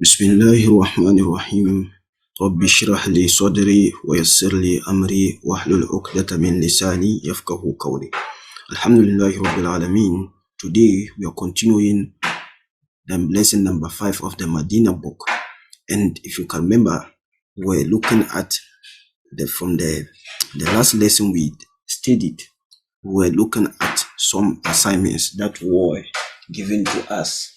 بسم الله الرحمن الرحيم رب اشرح لي صدري ويسر لي أمري واحلل عقدة من لساني يفقه قولي. Alhamdulillah Rabbil Alameen. Today we are continuing the lesson number 5 of the Madinah book. And if you can remember, we're looking at the last lesson we studied. We're looking at some assignments that were given to us.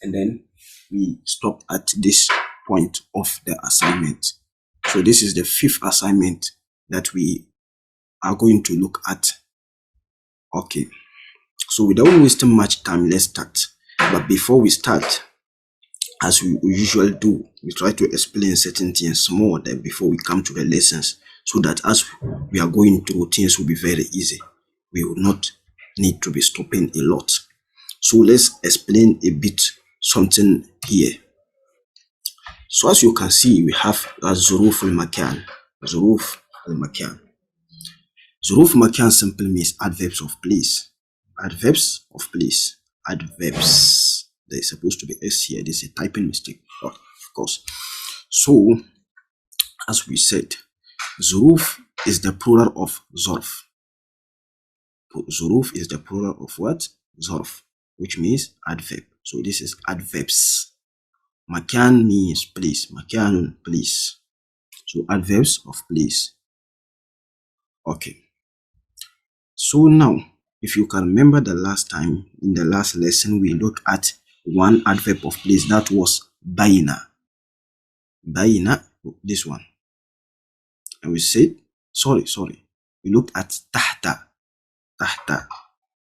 And then we stop at this point of the assignment. So this is the 5th assignment that we are going to look at. Okay. So without wasting much time, let's start. But before we start, as we usually do, we try to explain certain things more than before we come to the lessons, so that as we are going through, things will be very easy. We will not need to be stopping a lot. So let's explain a bit something here. So as you can see, we have Zuruf al-Makan. Zuruf al-Makan. Zuruf al-Makan simply means adverbs of place. Adverbs of place. Adverbs. There is supposed to be S here. This is a typing mistake, of course. So, as we said, Zuruf is the plural of Zorf. Zuruf is the plural of what? Zorf, which means adverb. So this is adverbs. Makan means place. Makan, place. So adverbs of place. Okay. So now, if you can remember the last time, in the last lesson, we looked at one adverb of place that was bayna. Bayna, this one. And we said, sorry. We looked at tahta. Tahta,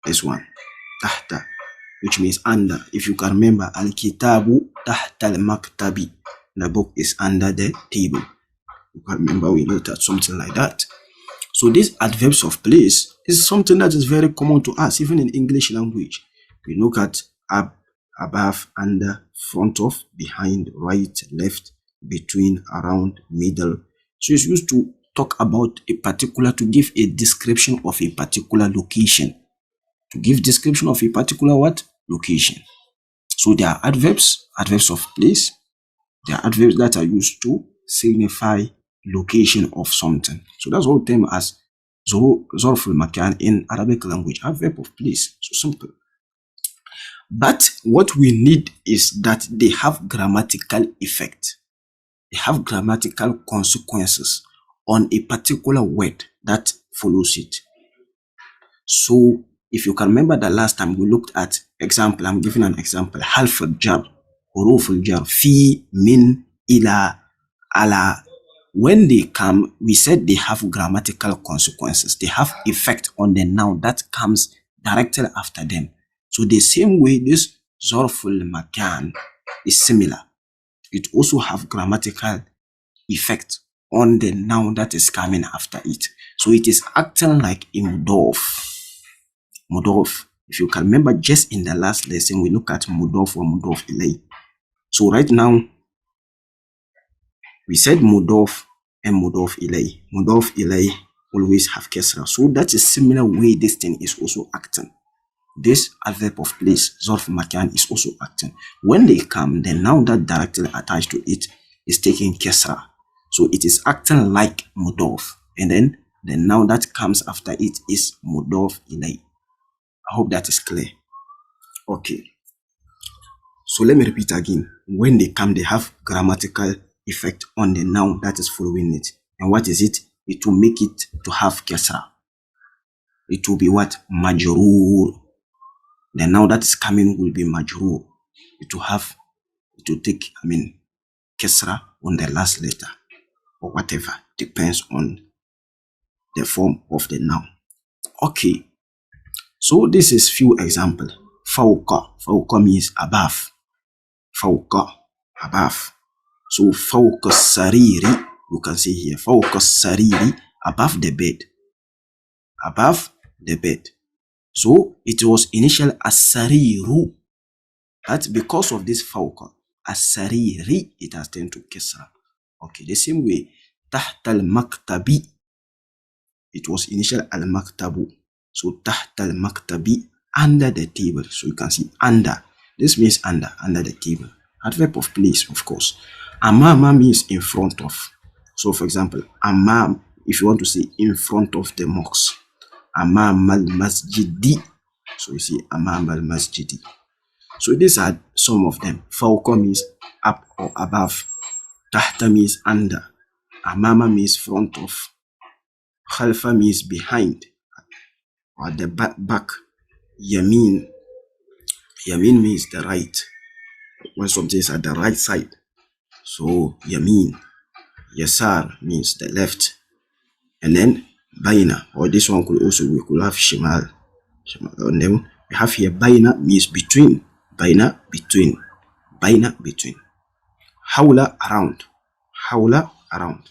this one. Tahta, which means under. If you can remember, al-kitabu tahta al-maktabi. The book is under the table. You can remember we looked at something like that. So these adverbs of place is something that is very common to us, even in English language. We look at up, above, under, front of, behind, right, left, between, around, middle. So it's used to talk about a particular, to give a description of a particular location. To give description of a particular what? Location. So there are adverbs of place. There are adverbs that are used to signify location of something. So that's what we term as Zorf al-Makan in Arabic language, adverb of place. So simple. But what we need is that they have grammatical effect. They have grammatical consequences on a particular word that follows it. So if you can remember the last time we looked at example, I'm giving an example. Half al-jar, huruf al-jar, fi, min, ila, ala. When they come, we said they have grammatical consequences. They have effect on the noun that comes directly after them. So the same way this Zorful Makan is similar. It also have grammatical effect on the noun that is coming after it. So it is acting like a mudof. Mudof. If you can remember, just in the last lesson, we look at mudof or mudof ilay. So right now, we said mudof and mudof ilay. Mudof ilay always have kesra. So that's a similar way this thing is also acting. This adverb of place, Zorf Makan, is also acting. When they come, the noun that directly attached to it is taking kesra. So it is acting like mudof. And then the noun that comes after it is mudof ilay. I hope that is clear. Okay. So let me repeat again. When they come, they have grammatical effect on the noun that is following it. And what is it? It will make it to have kesra. It will be what? Majroor. The noun that is coming will be majroor. It will take, kesra on the last letter or whatever. Depends on the form of the noun. Okay. So this is few examples. Fawqa. Fawqa means above. Fawqa, above. So fawqa sariri, you can see here. Fawqa sariri, above the bed. Above the bed. So it was initial as-sariru. That's because of this fawqa. As-sariri, it has turned to kesra. Okay, the same way. Tahta al-maktabi. It was initial al-maktabu. So tahta al-maktabi, under the table. So you can see under. This means under the table. Adverb of place, of course. Amama means in front of. So, for example, amam, if you want to say in front of the mosque, amam al masjidi. So you see amam al masjidi. So these are some of them. Fawqa means up or above. Tahta means under. Amama means front of. Khalfa means behind or the back. Yamin. Yamin means the right. When something is at the right side. So Yamin. Yasar means the left. And then Baina, or this one we could have Shimal. And then we have here Baina means between. Baina, between. Baina, between. Hawla, around. Hawla, around.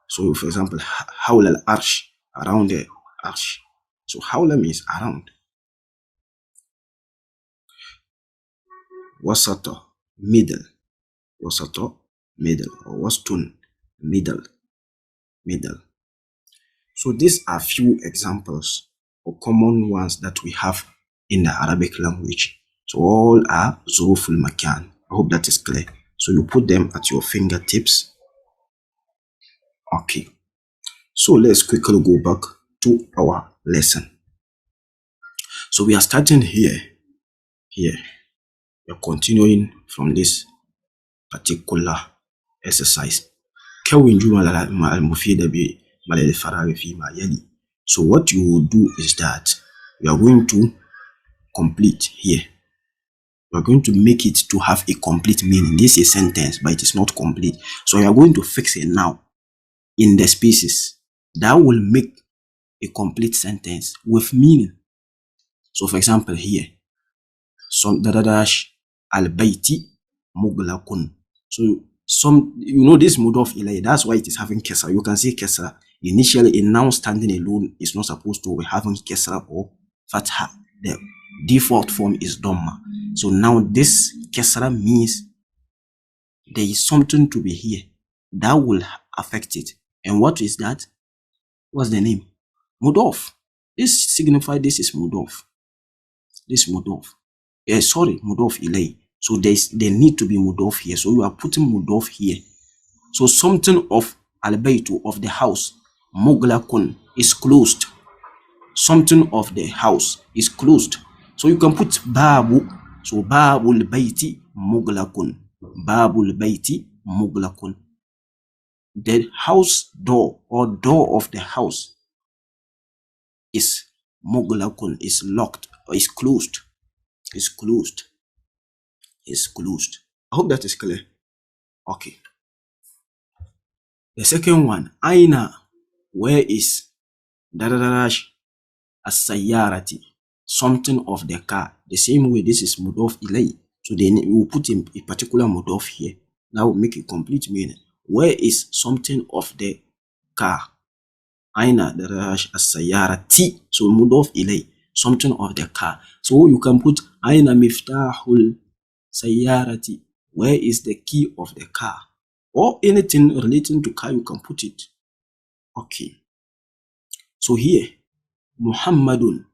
So, for example, Hawla al-Arsh, around the Arsh. So, Hawla means around. Wasata, middle. Wasata, middle. Or wastun, middle. Middle. So, these are few examples or common ones that we have in the Arabic language. So, all are Zuruful Makan. I hope that is clear. So, you put them at your fingertips. Okay. So let's quickly go back to our lesson. So we are starting here. We are continuing from this particular exercise. So what you will do is that we are going to complete here. We are going to make it to have a complete meaning. This is a sentence, but it is not complete. So we are going to fix a noun in the spaces. That will make a complete sentence with meaning. So, for example, here, some dadadash al-bayti muglakun. So, this mudaf ilay, that's why it is having kesra. You can see kesra. Initially, a noun standing alone is not supposed to be having kesra or fatha. The default form is dhamma. So now this kesra means there is something to be here that will affect it. And what is that? What's the name? Mudaf. This signifies this is mudaf. This mudaf. Mudaf ilay. So there need to be mudaf here. So you are putting mudaf here. So something of al-baytu, of the house, muglakun, is closed. Something of the house is closed. So you can put babu. So babul bayti muglakun. Babul bayti muglakun. The house door or door of the house is muglakun, is locked or is closed. Is closed. Is closed. I hope that is clear. Okay. The second one, aina, where is dadadash as-sayyarati, something of the car. The same way this is mudaf ilay. So then we will put in a particular mudaf here. That will make a complete meaning. Where is something of the car? Aina dadadash as-sayyarati. So mudaf ilay, something of the car. So you can put aina miftahul sayyarati. Where is the key of the car? Or anything relating to car, you can put it. Okay. So here, Muhammadun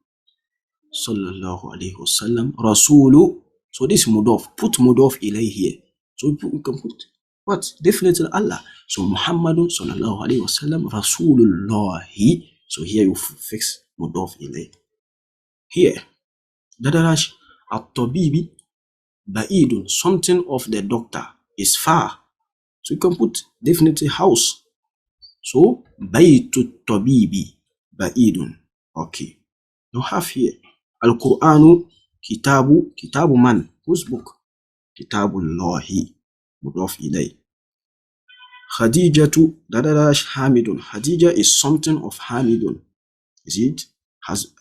sallallahu alayhi wasallam rasulu. So this mudaf, put mudaf ilay here. So you can put what? Definitely Allah. So Muhammadun sallallahu alayhi wasallam rasulullahi. So here you fix mudaf ilay. Here, dadarash at-tabibi ba'idun, something of the doctor is far. So you can put definitely house. So baytu tabibi ba'idun. Okay. You have here Al-Qur'anu kitabu man? Whose book? Kitabullahi. Mudaf ilay. Khadijatu dadadash hamidun. Khadija is something of hamidun. Is it? Has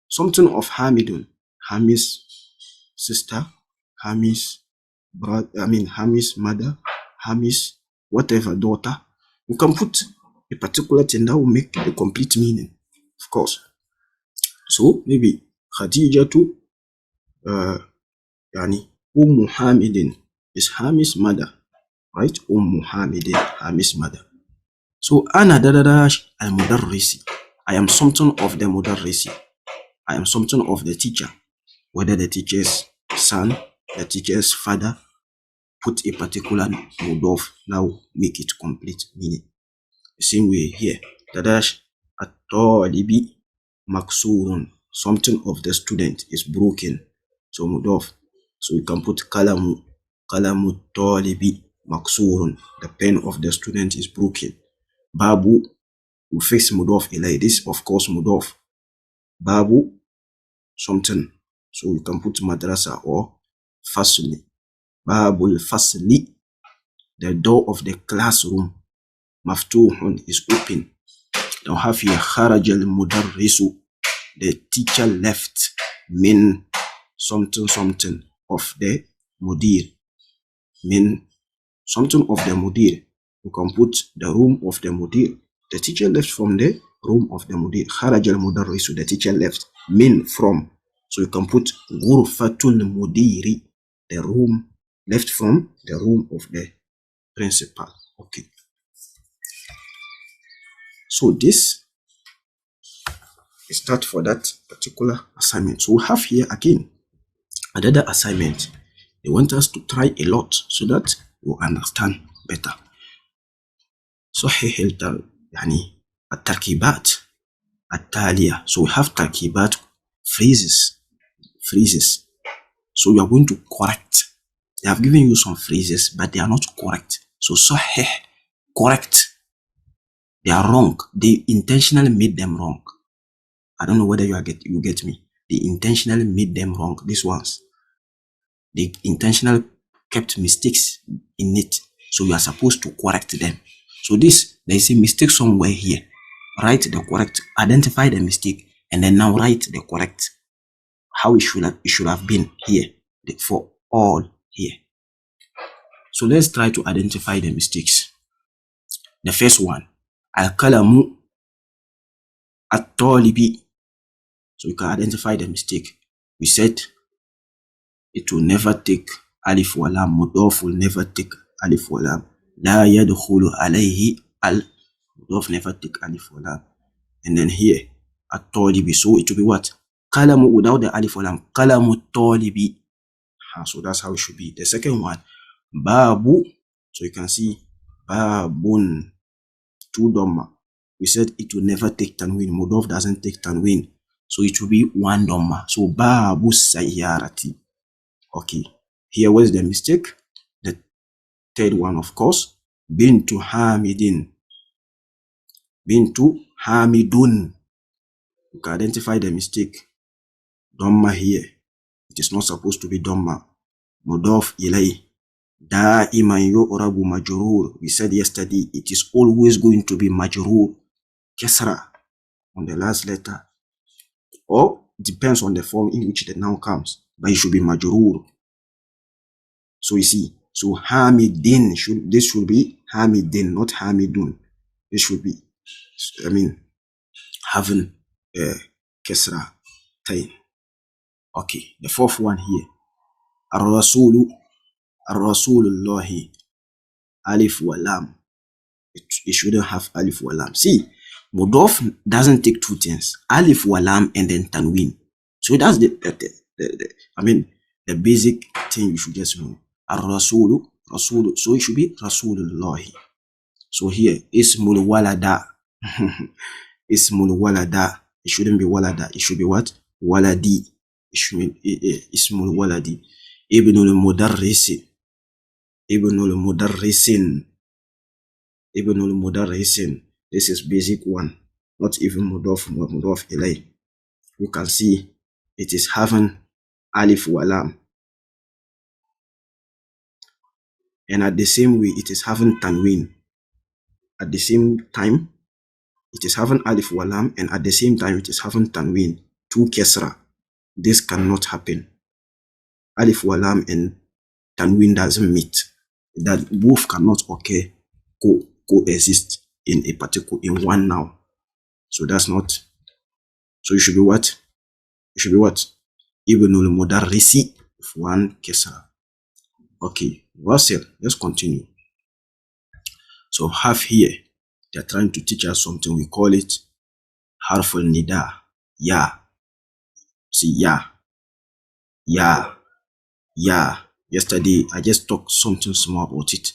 something of hamidun. Hami's sister, Hami's brother, Hami's mother, Hami's whatever daughter. You can put a particular thing that will make a complete meaning, of course. So maybe Khadijatu Ummu Hamidin is Hami's mother, right? Ummu Hamidin, Hami's mother. So ana dadadash al-mudarrisi. I am something of the mudarrisi. I am something of the teacher. Whether the teacher's son the teacher's father, put a particular mudaf, now make it complete meaning. The same way here, Dadash at-talibi maksurun, something of the student is broken. So mudaf. So we can put kalamu talibi maksurun, the pen of the student is broken. Babu, we fix mudaf ilay. This of course mudaf. Babu, something. So we can put madrasa or fasli. Babul fasli, the door of the classroom. Maftuhun is open. Now have here kharaja al-mudarrisu, the teacher left. Min something of the mudir. Min something of the mudir. You can put the room of the mudir. The teacher left from the room of the mudir. Kharaja al-mudarrisu, the teacher left. Min, from. So you can put ghurfatul mudiri, the room, left from the room of the principal. Okay. So this is that for that particular assignment. So we have here again another assignment. They want us to try a lot so that we understand better. صحح يعني التركيبات التالية. So we have تركيبات, phrases. So you are going to correct. They have given you some phrases, but they are not correct. So صحح, correct. They are wrong. They intentionally made them wrong. I don't know whether you get me. They intentionally made them wrong. These ones, they intentionally kept mistakes in it. So you are supposed to correct them. So this, there is a mistake somewhere here. Write the correct, identify the mistake, and then now write the correct. How it should have been here for all here. So let's try to identify the mistakes. The first one, al-kalamu at-talibi. So you can identify the mistake. We said it will never take alif wa lam. Mudaf will never take alif wa lam. La yadkhulu alayhi al. Mudaf never take alif wa lam. And then here, at-talibi. So it will be what? Kalamu without the alif wa lam. Kalamu at-talibi. So that's how it should be. The second one, babu. So you can see babun, two dhamma. We said it will never take tanween. Mudaf doesn't take tanween. So it will be one dhamma. So babu sayyarati. Okay. Here was the mistake. The third one, of course, bintu hamidin. Bintu hamidun. You can identify the mistake. Dhamma here. It is not supposed to be dhamma. Mudaf ilay. Da'iman yu'rabu majrur. We said yesterday, it is always going to be majrur. Kasra on the last letter. Or depends on the form in which the noun comes. But it should be majrur. So you see, so hamidin, this should be hamidin, not hamidun. This should be, having kasra tain. Okay, the fourth one here. Ar-rasulullahi, alif wa lam. It shouldn't have alif wa lam. See, mudaf doesn't take two things, alif wa lam and then tanween. So that's the basic thing you should just know. Ar-rasulu, rasulu. So it should be rasulullahi. So here, ismul walada. Ismul walada. It shouldn't be walada. It should be what? Waladi. It should be ismul waladi. Ibnul mudarrisi. Ibnul mudarrisin. Ibnul mudarrisin. This is basic one. Not even mudaf ilay. You can see it is having alif wa lam. And at the same way, it is having tanween. At the same time, it is having alif wa lam, and at the same time, it is having tanween. Two kesra. This cannot happen. Alif wa lam and tanween doesn't meet. That both cannot occur, coexist in one noun. So that's not. So it should be what? It should be what? Ibnul mudarrisi with one kesra. Okay, well said. Let's continue. So have here, they're trying to teach us something. We call it harful nida. Ya. See, ya. Ya. Yeah, yesterday I just talked something small about it.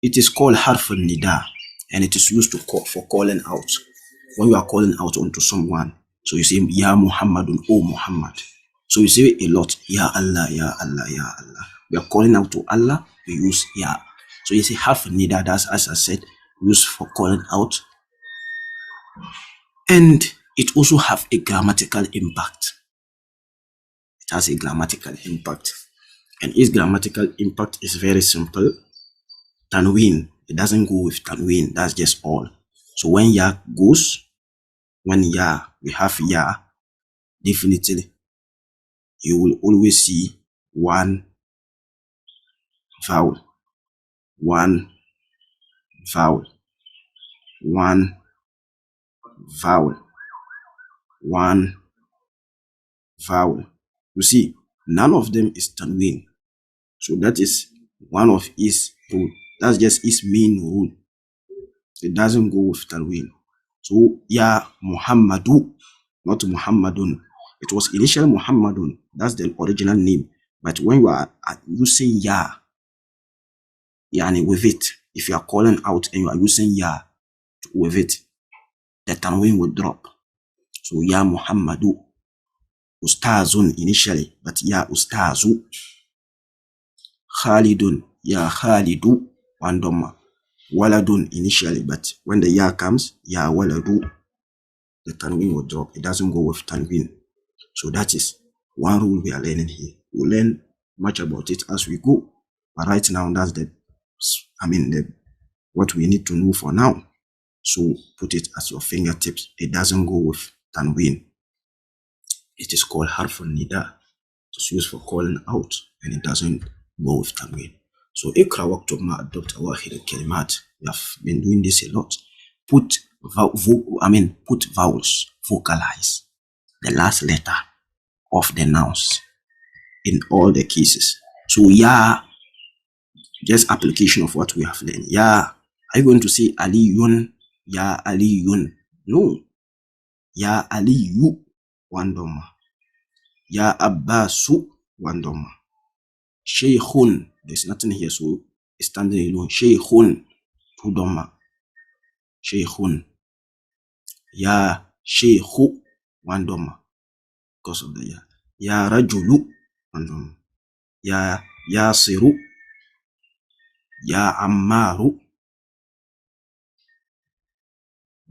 It is called harf nida, and it is used to call for calling out. When you are calling out onto someone, so you say Ya Muhammadun, O Muhammad. So you say a lot, Ya Allah, Ya Allah, Ya Allah. We are calling out to Allah, we use Ya. So you say harf nida, that's as I said, used for calling out, and it also have a grammatical impact. It has a grammatical impact, and its grammatical impact is very simple. Tanween, it doesn't go with tanween, that's just all. So when ya goes, when ya, we have ya, definitely you will always see one vowel, one vowel, one vowel, one vowel. You see, none of them is tanween. So that is one of his rule. That's just his main rule. It doesn't go with tanween. So ya Muhammadu, not Muhammadun. It was initially Muhammadun. That's the original name. But when you are using ya, yani with it, if you are calling out and you are using ya with it, the tanween will drop. So ya Muhammadu, ustazun initially, but ya ustazu. Khalidun, ya Khalidu, one dhamma. Waladun initially, but when the ya comes, ya waladu, the tanween will drop. It doesn't go with tanween. So that is one rule we are learning here. We'll learn much about it as we go. But right now, that's what we need to know for now. So put it at your fingertips. It doesn't go with tanween. It is called harfun nida. It's used for calling out, and it doesn't go with tanween. So ikra waktub ma adopt awahid al-kalimat. We have been doing this a lot. Put vowels, vocalize the last letter of the nouns in all the cases. So ya, just application of what we have learned. Ya, are you going to say Aliyun? Ya Aliyun? No. Ya Aliyu, one dhamma. Ya Abbasu, one dhamma. Shaykhun, there's nothing here, so it's standing alone. Shaykhun, two dhamma. Shaykhun. Ya Shaykhu, one dhamma, because of the ya. Ya Rajulu, one dhamma. Ya Yasiru, Ya Ammaru,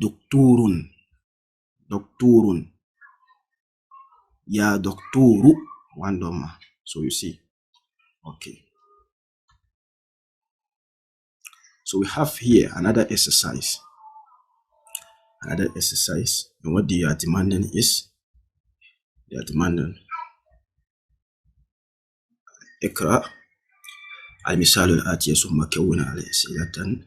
Dokturun, Dokturun, Ya Dokturu, one dhamma. So you see, okay. So we have here another exercise. Another exercise, and what they are demanding is, they are demanding اقرأ المثال الآتي ثم كون عليه أسئلة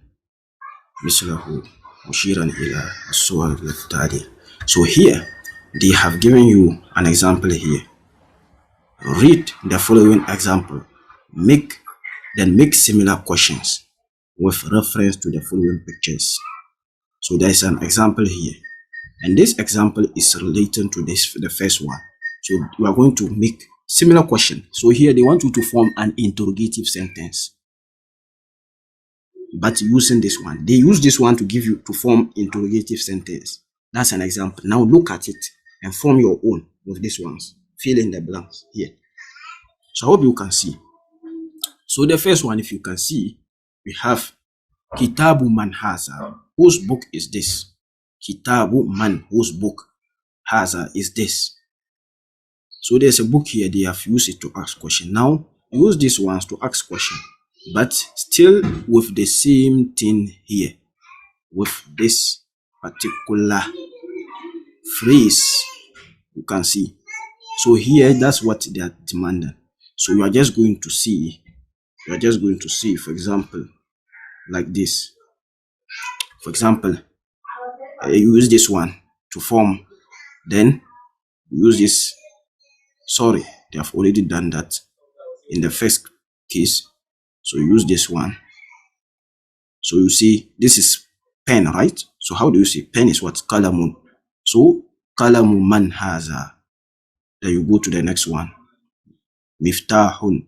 مثله مشيرا إلى الصور التالية. So here they have given you an example here. Read the following example. Then make similar questions with reference to the following pictures. So there is an example here, and this example is related to the first one. So we are going to make similar question. So here they want you to form an interrogative sentence, but using this one. They use this one to give you to form interrogative sentence. That's an example. Now look at it and form your own with these ones. Fill in the blanks here. So I hope you can see. So the first one, if you can see, we have Kitabu man haza. Whose book is this? Kitabu man, whose book haza is this? So there's a book here, they have used it to ask question. Now use these ones to ask question, but still with the same thing here, with this particular phrase. You can see. So here, that's what they are demanding. So you are just going to see, for example, like this. For example, you use this one to form, then use this. Sorry, they have already done that in the first case. So use this one. So you see, this is pen, right? So how do you see pen is what? Kalamun. So kalamu man haza. Then you go to the next one. miftahun.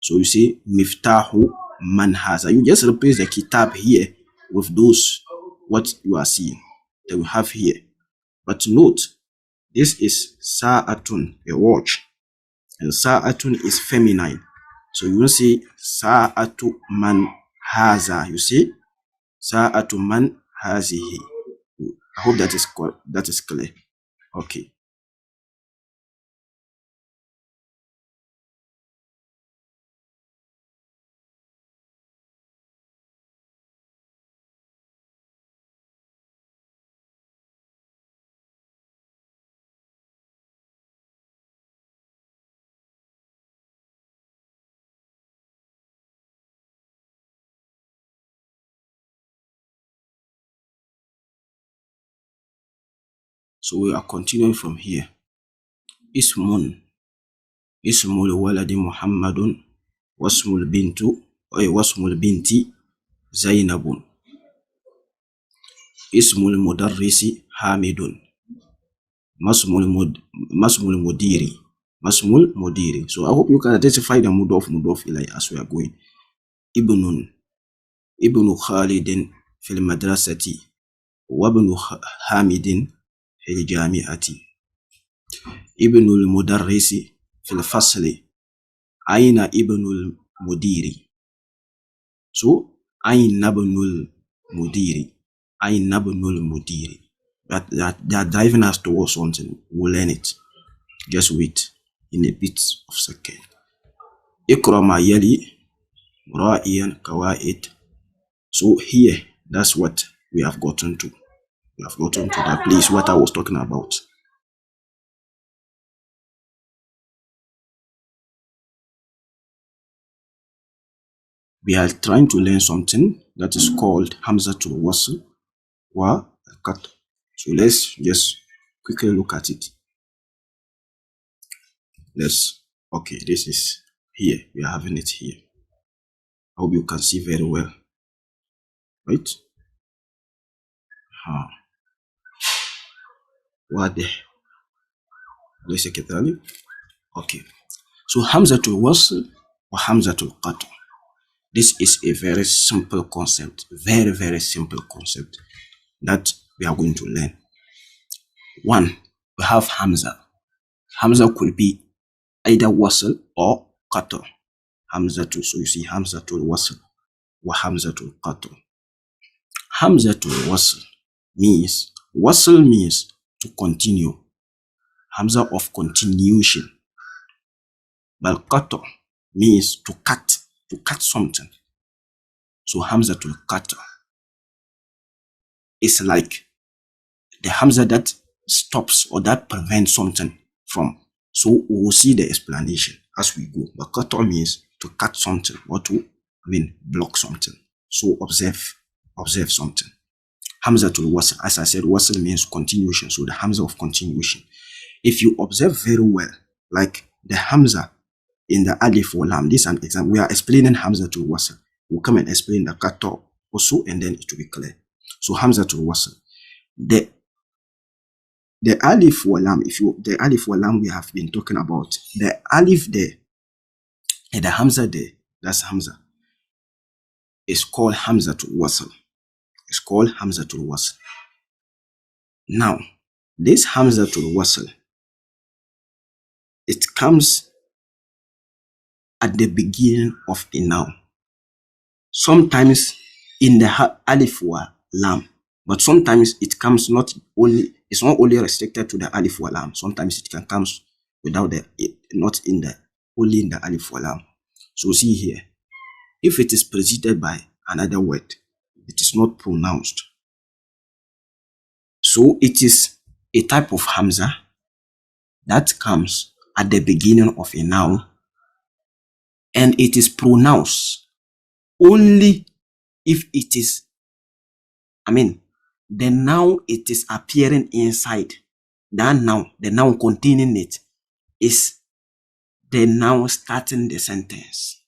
So you say miftahu man haza. You just replace the kitab here with those what you are seeing that we have here. But note, this is sa'atun, a watch, and sa'atun is feminine. So you will say sa'atu man haza. You see sa'atu man hazihi. I hope that is clear. Okay. So we are continuing from here. Ismun. Ismul waladi Muhammadun. Wasmul bintu. Wasmul binti Zainabun. Ismul mudarrisi Hamidun. Masmul mudiri. Masmul mudiri. So I hope you can identify the mudaf ilay as we are going. Ibnun. Ibnu Khalidin fil madrasati. Wabnu Hamidin fil jami'ati. Ibnul mudarrisi fil fasli. Aina ibnul mudiri. So Aina ibnul mudiri. Aina ibnul mudiri. They are driving us towards something. We'll learn it. Just wait in a bit of second. Ikra ma yali ra'iyan kawaid. So here, that's what we have gotten to. We have gotten to that place what I was talking about. We are trying to learn something that is called Hamzatul Wasl wa Al-Qat'. So let's just quickly look at it. Okay, this is here. We are having it here. I hope you can see very well. Right? واضح ليس كذلك. Okay, so Hamzatul Wasl or Hamzatul Qat'. This is a very simple concept, very simple concept that we are going to learn. One, we have Hamza. Hamza could be either Wasl or Qat'. Hamzatul, so you see Hamzatul Wasl or Hamzatul Qat'. Hamzatul Wasl means, Wasl means to continue. Hamza of continuation. But Qat' means to cut something. So Hamzatul Qat' is like the Hamza that stops or that prevents something from. So we will see the explanation as we go. But Qat' means to cut something or to block something. So observe something. Hamzatul Wasl, as I said, Wasl means continuation. So the Hamza of continuation. If you observe very well, like the Hamza in the Alif or Lam, this is an example. We are explaining Hamzatul Wasl. We'll come and explain the Qat' also, and then it will be clear. So Hamzatul Wasl. The Alif or Lam, the Alif or Lam we have been talking about, the Alif there and the Hamza there, that's Hamza, is called Hamzatul Wasl. It's called Hamzatul Wasl. Now, this Hamzatul Wasl, it comes at the beginning of a noun. Sometimes in the Alif or Lam, but sometimes it comes it's not only restricted to the Alif or Lam. Sometimes it can come without only in the Alif or Lam. So see here, if it is preceded by another word, it is not pronounced. So it is a type of Hamza that comes at the beginning of a noun, and it is pronounced only if it is, the noun it is appearing inside. That noun, the noun containing it, is the noun starting the sentence.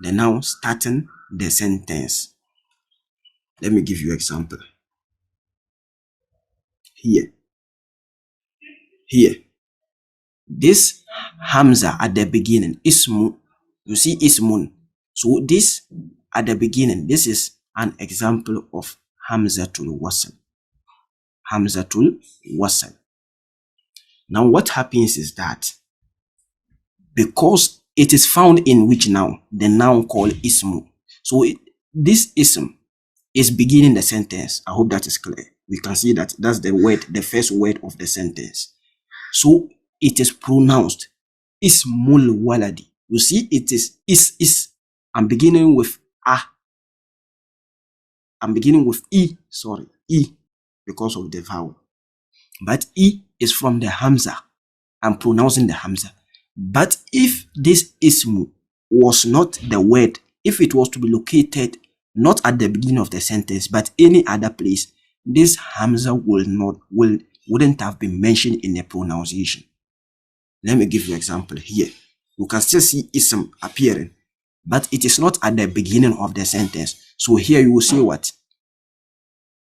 The noun starting the sentence. Let me give you an example. Here. This Hamza at the beginning, Ismu, you see Ismun. So this at the beginning, this is an example of Hamzatul Wasl. Hamzatul Wasl. Now what happens is that because it is found in which noun? The noun called Ismu. So this Ism is beginning the sentence. I hope that is clear. We can see that that's the word, the first word of the sentence. So it is pronounced Ismul Waladi. You see, it is. I'm beginning with A. I'm beginning with E, because of the vowel. But E is from the Hamza. I'm pronouncing the Hamza. But if this Ismu was not the word, if it was to be located not at the beginning of the sentence, but any other place, this Hamza wouldn't have been mentioned in the pronunciation. Let me give you an example here. You can still see Ism appearing, but it is not at the beginning of the sentence. So here you will see what?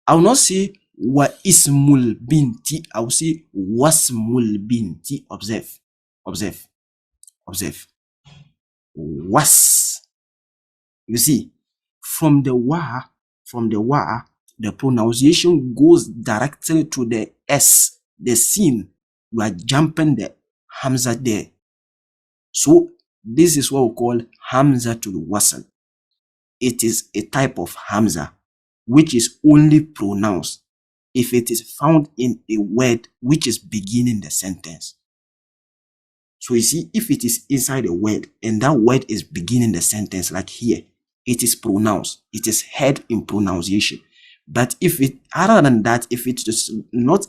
I will not say wa ismul binti. I will say wasmul binti. Observe. Was. You see, from the wa, the pronunciation goes directly to the S, the sin. You are jumping the Hamza there. So this is what we call Hamzatul Wasl. It is a type of Hamza which is only pronounced if it is found in a word which is beginning the sentence. So you see, if it is inside a word and that word is beginning the sentence, like here, it is pronounced. It is heard in pronunciation. But if it, other than that, if it is not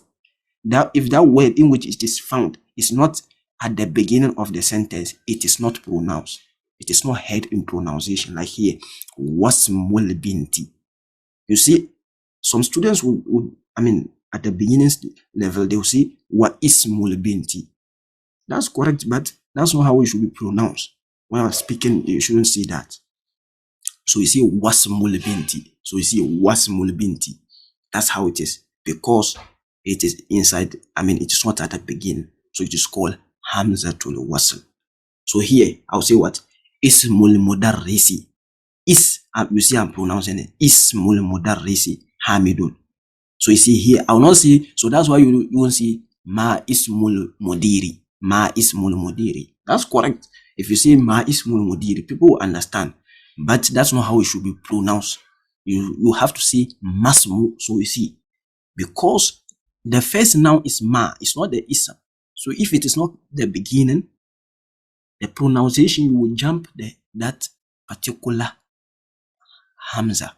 that, if that word in which it is found is not at the beginning of the sentence, it is not pronounced. It is not heard in pronunciation, like here, wasmul binti. You see, some students would at the beginning level, they will say wa ismul binti. That's correct, but that's not how it should be pronounced. When I'm speaking, you shouldn't say that. So you see wasmul binti. So you see wasmul binti. That's how it is, because it is inside, it is not at the beginning. So it is called Hamzatul Wasl. So here, I'll say what? Ismul mudarrisi. You see I'm pronouncing it. Ismul mudarrisi Hamidun. So you see here, I will not see, so that's why you won't see ma ismul mudiri. Ma ismul mudiri. That's correct. If you say ma ismul mudiri, people will understand. But that's not how it should be pronounced. You have to say masmu. So you see, because the first noun is ma, it's not the ism. So if it is not the beginning, the pronunciation, you will jump that particular Hamza.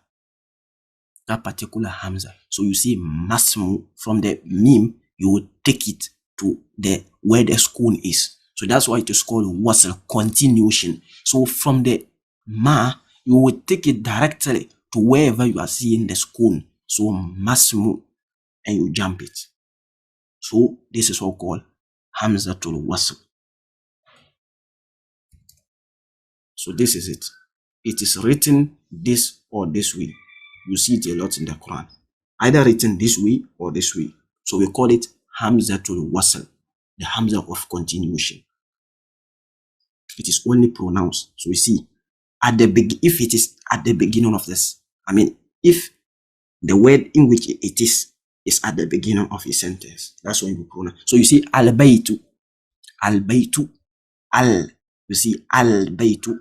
That particular Hamza. So you see masmu, from the mim, you will take it to the where the school is. So that's why it is called wasl, continuation. So from the ma, you will take it directly to wherever you are seeing the school. So masmu, and you jump it. So this is what we call Hamzatul Wasl. So this is it. It is written this or this way. You see it a lot in the Quran. Either written this way or this way. So we call it Hamzatul Wasl, the Hamza of continuation. It is only pronounced. So we see, if it is at the beginning of this, if the word in which it is at the beginning of a sentence, that's when we pronounce. So you see al-baytu, al-baytu, al. You see al-baytu,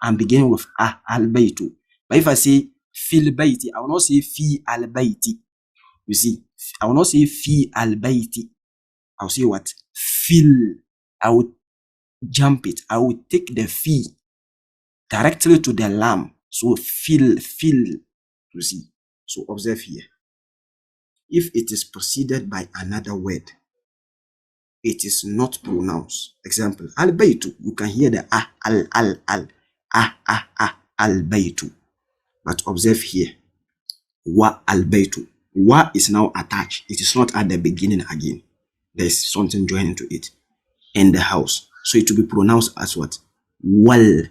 I'm beginning with al-baytu. But if I say fil bayti, I will not say fi al-bayti. You see, I will not say fi al-bayti. I will say what? Fil. I will jump it. I will take the fi directly to the lam. So fil. You see. So observe here. If it is preceded by another word, it is not pronounced. Example, al-baytu. You can hear the al-baytu. But observe here. Wa al-baytu. Wa is now attached. It is not at the beginning again. There is something joining to it. In the house. So it will be pronounced as what? Wal.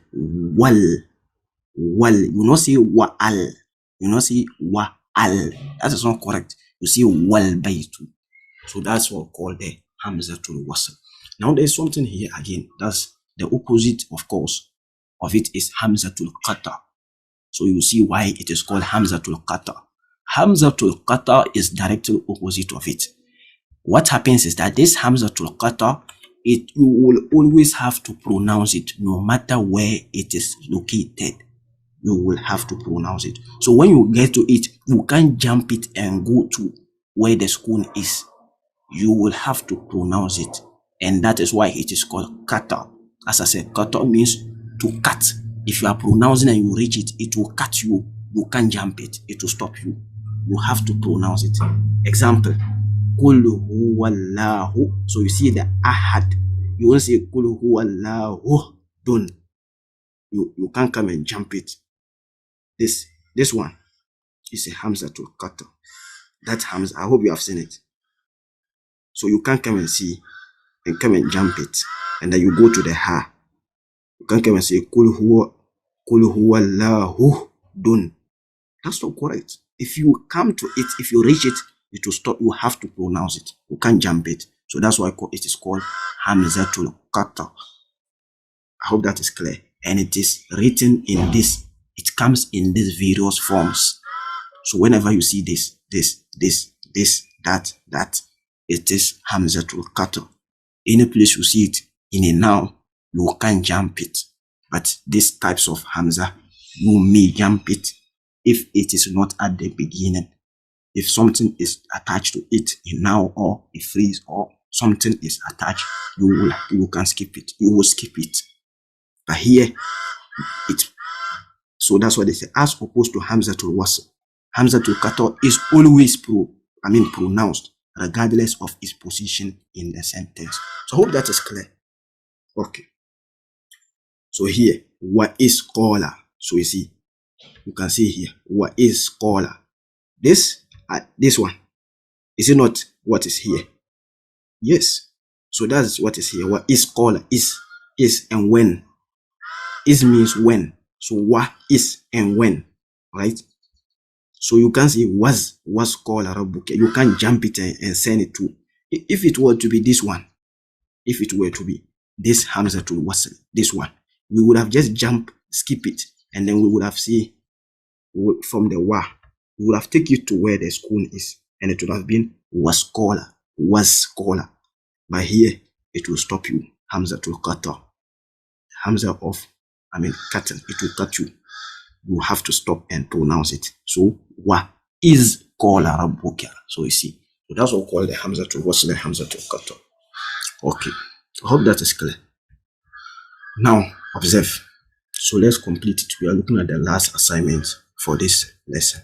You not say wa al. You not say wa al. That is not correct. You say wal baytu. So that's what we call the Hamzatul Wasl. Now there's something here again. That's the opposite, of course, of it is Hamzatul Qata. So you see why it is called Hamzatul Qata. Hamzatul Qata is directly opposite of it. What happens is that this Hamzatul Qata, you will always have to pronounce it no matter where it is located. You will have to pronounce it. So when you get to it, you can't jump it and go to where the sukun is. You will have to pronounce it. And that is why it is called kata. As I said, kata means to cut. If you are pronouncing and you reach it, it will cut you. You can't jump it. It will stop you. You have to pronounce it. Example. Qul huwallahu. So you see the ahad. You won't say Qul huwallahu. Don't. You can't come and jump it. This one is a Hamzatul Qata. That Hamza, I hope you have seen it. So you can't come and see and come and jump it. And then you go to the ha. You can't come and say Qul huwallahu dun. That's not correct. If you come to it, if you reach it, it will stop. You have to pronounce it. You can't jump it. So that's why it is called Hamzatul Qata. I hope that is clear. And it is written in this. It comes in these various forms. So whenever you see this, that, it is Hamzatul Qata. Any place you see it in a noun, you can't jump it. But these types of Hamza, you may jump it if it is not at the beginning. If something is attached to it, a noun or a phrase or something is attached, you can skip it. You will skip it. But here, so that's what they say. As opposed to Hamzatul Wasl, Hamzatul Qata is always pronounced regardless of its position in the sentence. So I hope that is clear. Okay. So here, what is scholar? So you see, you can see here, what is scholar? This one, is it not what is here? Yes. So that's what is here. What is scholar? Is and when. Is means when. So what is and when, right? So you can say was scholar Rabbuka. You can't jump it and send it to. If it were to be this one, if it were to be this Hamzatul Wasl, this one, we would have just skip it, and then we would have see from the wa, we would have taken you to where the sukun is, and it would have been was scholar. But here it will stop you. Hamzatul Qata. Hamza of cutting. It will cut you. You have to stop and pronounce it. So wa is qala rabbuka. So you see. So that's what we call the Hamzatul Wasl, Hamzatul Qata. Okay. I hope that is clear. Now observe. So let's complete it. We are looking at the last assignment for this lesson.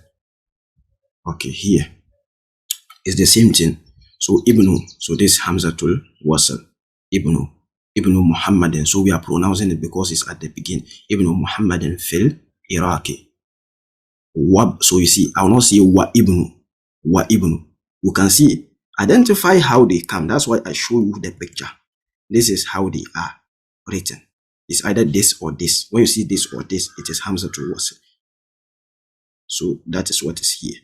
Okay, here is the same thing. So Ibnu, so this Hamzatul Wasl, Ibnu Muhammadin. So we are pronouncing it because it's at the beginning. Ibnu Muhammadin fil Iraqi. Wab. So you see, I will not say wa ibnu. You can see, identify how they come. That's why I show you the picture. This is how they are written. It's either this or this. When you see this or this, it is Hamzatul Wasl. So that is what is here.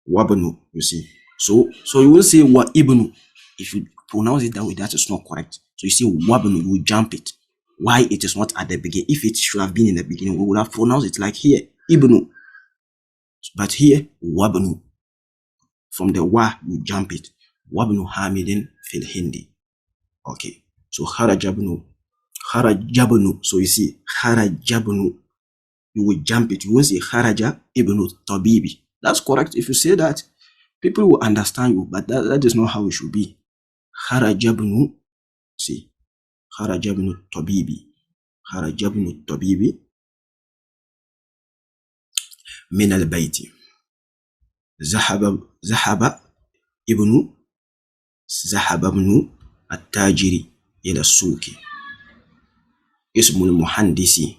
Wabnu, you see. So you will say wa ibnu. If you pronounce it that way, that is not correct. So you see wabnu, you jump it. Why it is not at the beginning? If it should have been in the beginning, we would have pronounced it like here, ibnu. But here, wabnu. From the wa, you jump it. Wabnu hamidin fil hindi. Okay. So harajabnu. So you see, harajabnu. You will jump it. You won't say haraja ibnu tabibi. That's correct. If you say that, people will understand you, but that is not how it should be. Harajabnu. See. Harajabnu tabibi min al-bayti. Zahaba ibnu at-tajiri ila suki. Ismul muhandisi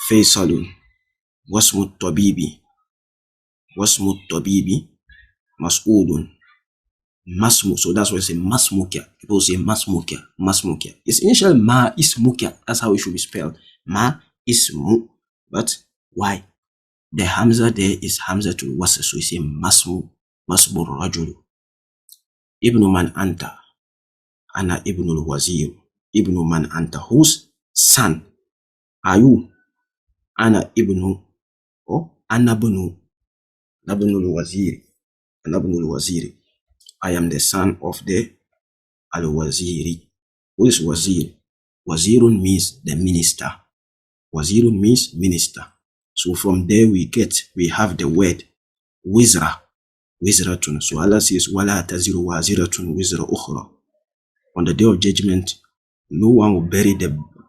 Faisalun. Wasmu tabibi mas'udun. Masmu. So that's why I say masmukia. People say masmukia. It's initially ma ismukia. That's how it should be spelled. Ma ismu. But why? The Hamza there is Hamzatul Wasl. So you say masmu rajulu. Ibnu man anta. Ana ibnul wazir. Ibnu man anta. Whose son are you? Ana ibnu, or ana ibnul wazir. Ana ibnul wazir. I am the son of the al-waziri. Who is wazir? Wazirun means the minister. Wazirun means minister. So from there we have the word wizra. Wizratun. So Allah says, wala taziru waziratun wizra ukhra. On the day of judgment, no one will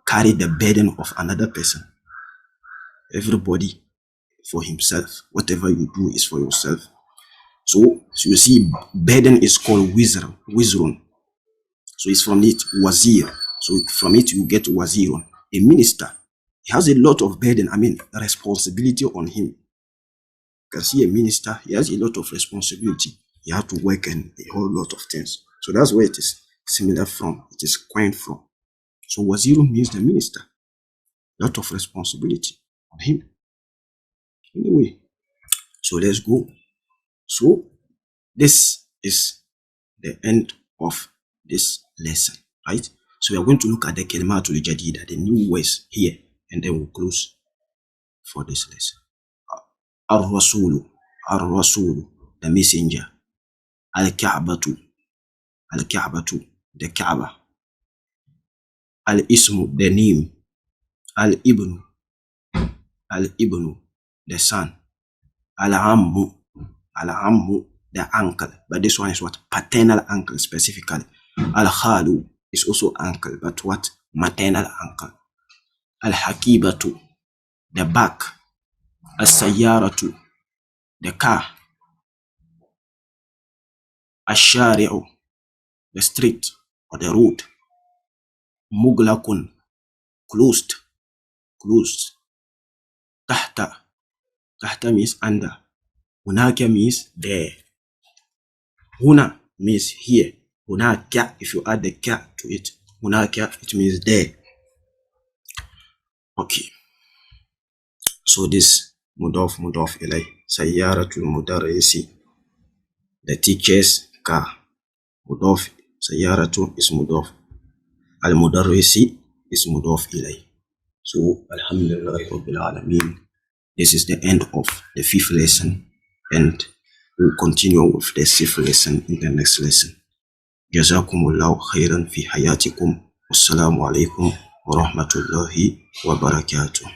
carry the burden of another person. Everybody for himself. Whatever you do is for yourself. So you see, burden is called wizrun. So it's from it wazir. So from it you get wazirun, a minister. He has a lot of burden, responsibility on him. You can see a minister, he has a lot of responsibility. He has to work and a whole lot of things. So that's where it is similar from. It is coined from. So wazirun means the minister. A lot of responsibility on him. Anyway, so let's go. So this is the end of this lesson, right? So we are going to look at the kalimatul jadida, the new words here, and then we'll close for this lesson. Ar-Rasulu, the messenger. Al-Ka'batu, the Kaaba. Al-Ismu, the name. Al-Ibnu, the son. Al-Ammu, the uncle. But this one is what? Paternal uncle specifically. Al-Khalu is also uncle, but what? Maternal uncle. Al-Hakibatu, the back. Al-Sayyaratu, the car. Al-Shari'u, the street or the road. Muglakun, closed. Tahta means under. Hunaka means there. Huna means here. Hunaka, if you add the ka to it, hunaka, it means there. Okay. So this mudaf ilay. Sayyaratul mudarrisi, the teacher's car. Mudaf, sayyaratu is mudaf. Al-mudarrisi is mudaf ilay. So, alhamdulillah rabbil alameen. This is the end of the 5th lesson, and we'll continue with the 6th lesson in the next lesson. Jazakumullahu khairan fi hayatikum. Wassalamu alaikum wa rahmatullahi wa barakatuh.